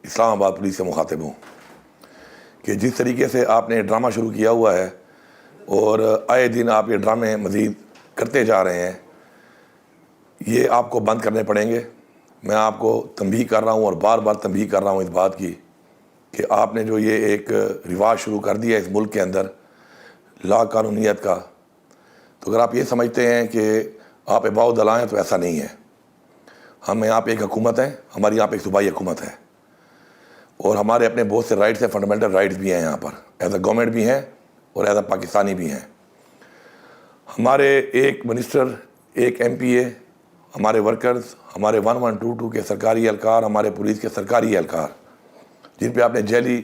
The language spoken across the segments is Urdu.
اسلام آباد پولیس سے مخاطب ہوں کہ جس طریقے سے آپ نے ڈرامہ شروع کیا ہوا ہے اور آئے دن آپ یہ ڈرامے مزید کرتے جا رہے ہیں، یہ آپ کو بند کرنے پڑیں گے۔ میں آپ کو تنبیہ کر رہا ہوں اور بار بار تنبیہ کر رہا ہوں اس بات کی کہ آپ نے جو یہ ایک رواج شروع کر دیا ہے اس ملک کے اندر لا قانونیت کا، تو اگر آپ یہ سمجھتے ہیں کہ آپ اباؤ دلائیں ہیں تو ایسا نہیں ہے۔ ہم یہاں پہ ایک حکومت ہے، ہماری یہاں پہ ایک صوبائی حکومت ہے اور ہمارے اپنے بہت سے رائٹس ہیں، فنڈامنٹل رائٹس بھی ہیں یہاں پر، ایز اے گورنمنٹ بھی ہیں اور ایز اے پاکستانی بھی ہیں۔ ہمارے ایک منسٹر، ایک ایم پی اے، ہمارے ورکرز، ہمارے 1122 کے سرکاری اہلکار، ہمارے پولیس کے سرکاری اہلکار جن پہ آپ نے جیلی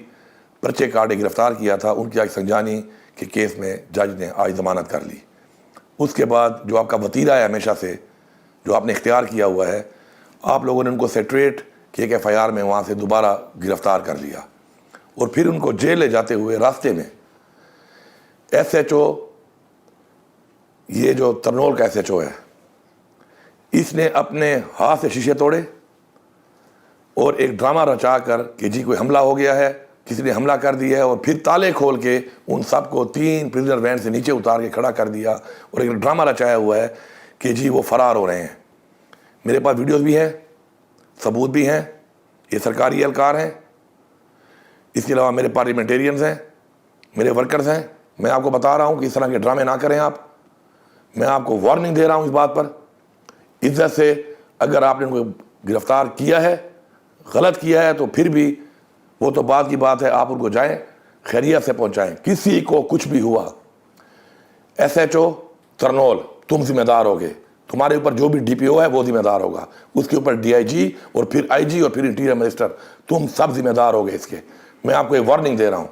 پرچے کاٹے گرفتار کیا تھا، ان کی آج سنجانی کے کیس میں جج نے آج ضمانت کر لی۔ اس کے بعد جو آپ کا وتیرہ ہے ہمیشہ سے جو آپ نے اختیار کیا ہوا ہے، آپ لوگوں نے ان کو سیٹریٹ کے ایک ایف آئی آر میں وہاں سے دوبارہ گرفتار کر لیا اور پھر ان کو جیل لے جاتے ہوئے راستے میں ایس ایچ او، یہ جو ترنول کا ایس ایچ او ہے، اس نے اپنے ہاتھ سے شیشے توڑے اور ایک ڈرامہ رچا کر کہ جی کوئی حملہ ہو گیا ہے، کسی نے حملہ کر دیا ہے، اور پھر تالے کھول کے ان سب کو 3 پرزنر وین سے نیچے اتار کے کھڑا کر دیا اور ایک ڈرامہ رچایا ہوا ہے کہ جی وہ فرار ہو رہے ہیں۔ میرے پاس ویڈیوز بھی ہیں، ثبوت بھی ہیں، یہ سرکاری اہلکار ہیں، اس کے علاوہ میرے پارلیمنٹیرینز ہیں، میرے ورکرز ہیں۔ میں آپ کو بتا رہا ہوں کہ اس طرح کے ڈرامے نہ کریں آپ۔ میں آپ کو وارننگ دے رہا ہوں اس بات پر۔ عزت سے اگر آپ نے ان کو گرفتار کیا ہے، غلط کیا ہے، تو پھر بھی وہ تو بعد کی بات ہے، آپ ان کو جائیں خیریت سے پہنچائیں۔ کسی کو کچھ بھی ہوا، ایس ایچ او ترنول تم ذمہ دار ہوگے، تمہارے اوپر جو بھی ڈی پی او ہے وہ ذمہ دار ہوگا، اس کے اوپر ڈی آئی جی اور پھر آئی جی اور پھر انٹیریئر منسٹر، تم سب ذمہ دار ہوگے اس کے۔ میں آپ کو یہ وارننگ دے رہا ہوں۔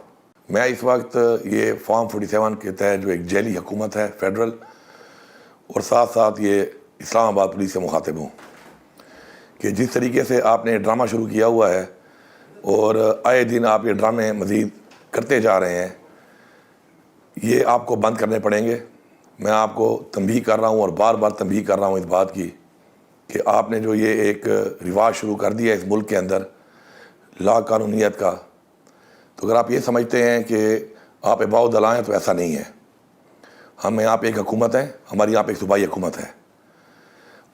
میں اس وقت یہ فارم 47 کے تحت جو ایک جیلی حکومت ہے فیڈرل، اور ساتھ ساتھ یہ اسلام آباد پولیس سے مخاطب ہوں کہ جس طریقے سے آپ نے ڈرامہ شروع کیا ہوا ہے اور آئے دن آپ یہ ڈرامے مزید کرتے جا رہے ہیں، یہ آپ کو بند کرنے پڑیں گے۔ میں آپ کو تنبیہ کر رہا ہوں اور بار بار تنبیہ کر رہا ہوں اس بات کی کہ آپ نے جو یہ ایک رواج شروع کر دیا ہے اس ملک کے اندر لا قانونیت کا، تو اگر آپ یہ سمجھتے ہیں کہ آپ اباؤ دلائیں ہیں تو ایسا نہیں ہے۔ ہم یہاں پہ ایک حکومت ہے، ہماری یہاں پہ ایک صوبائی حکومت ہے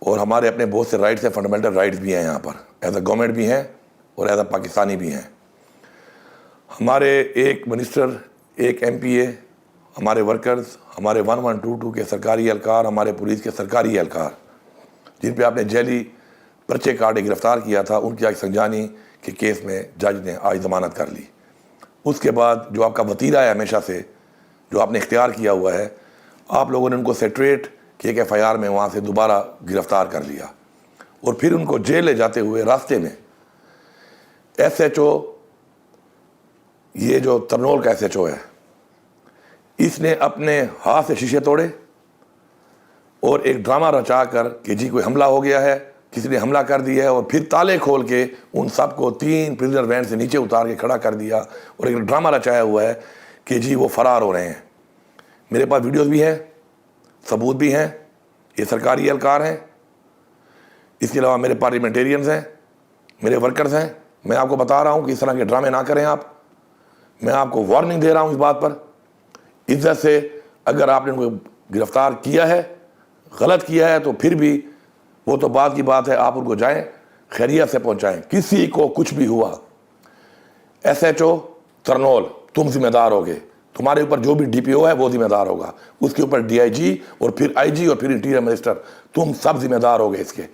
اور ہمارے اپنے بہت سے رائٹس ہیں، فنڈامنٹل رائٹس بھی ہیں یہاں پر، ایز اے گورنمنٹ بھی ہیں اور ایز اے پاکستانی بھی ہیں۔ ہمارے ایک منسٹر، ایک ایم پی اے، ہمارے ورکرز، ہمارے 1122 کے سرکاری اہلکار، ہمارے پولیس کے سرکاری اہلکار جن پہ آپ نے جیلی پرچے کاٹے گرفتار کیا تھا، ان کی آج سنجانی کے کیس میں جج نے آج ضمانت کر لی۔ اس کے بعد جو آپ کا وتیرہ ہے ہمیشہ سے جو آپ نے اختیار کیا ہوا ہے، آپ لوگوں نے ان کو سیٹریٹ کے ایک ایف آئی آر میں وہاں سے دوبارہ گرفتار کر لیا اور پھر ان کو جیل لے جاتے ہوئے راستے میں ایس ایچ او، یہ جو ترنول کا ایس ایچ او ہے، اس نے اپنے ہاتھ سے شیشے توڑے اور ایک ڈرامہ رچا کر کہ جی کوئی حملہ ہو گیا ہے، کسی نے حملہ کر دیا ہے، اور پھر تالے کھول کے ان سب کو 3 پرزنر وین سے نیچے اتار کے کھڑا کر دیا اور ایک ڈرامہ رچایا ہوا ہے کہ جی وہ فرار ہو رہے ہیں۔ میرے پاس ویڈیوز بھی ہیں، ثبوت بھی ہیں، یہ سرکاری اہلکار ہیں، اس کے علاوہ میرے پارلیمنٹیرینز ہیں، میرے ورکرز ہیں۔ میں آپ کو بتا رہا ہوں کہ اس طرح کے ڈرامے نہ کریں آپ۔ میں آپ کو وارننگ دے رہا ہوں اس بات پر۔ عزت سے اگر آپ نے ان کو گرفتار کیا ہے، غلط کیا ہے، تو پھر بھی وہ تو بعد کی بات ہے، آپ ان کو جائیں خیریت سے پہنچائیں۔ کسی کو کچھ بھی ہوا، ایس ایچ او ترنول تم ذمہ دار ہوگے، تمہارے اوپر جو بھی ڈی پی او ہے وہ ذمہ دار ہوگا، اس کے اوپر ڈی آئی جی اور پھر آئی جی اور پھر انٹیریئر منسٹر، تم سب ذمہ دار ہوگے اس کے۔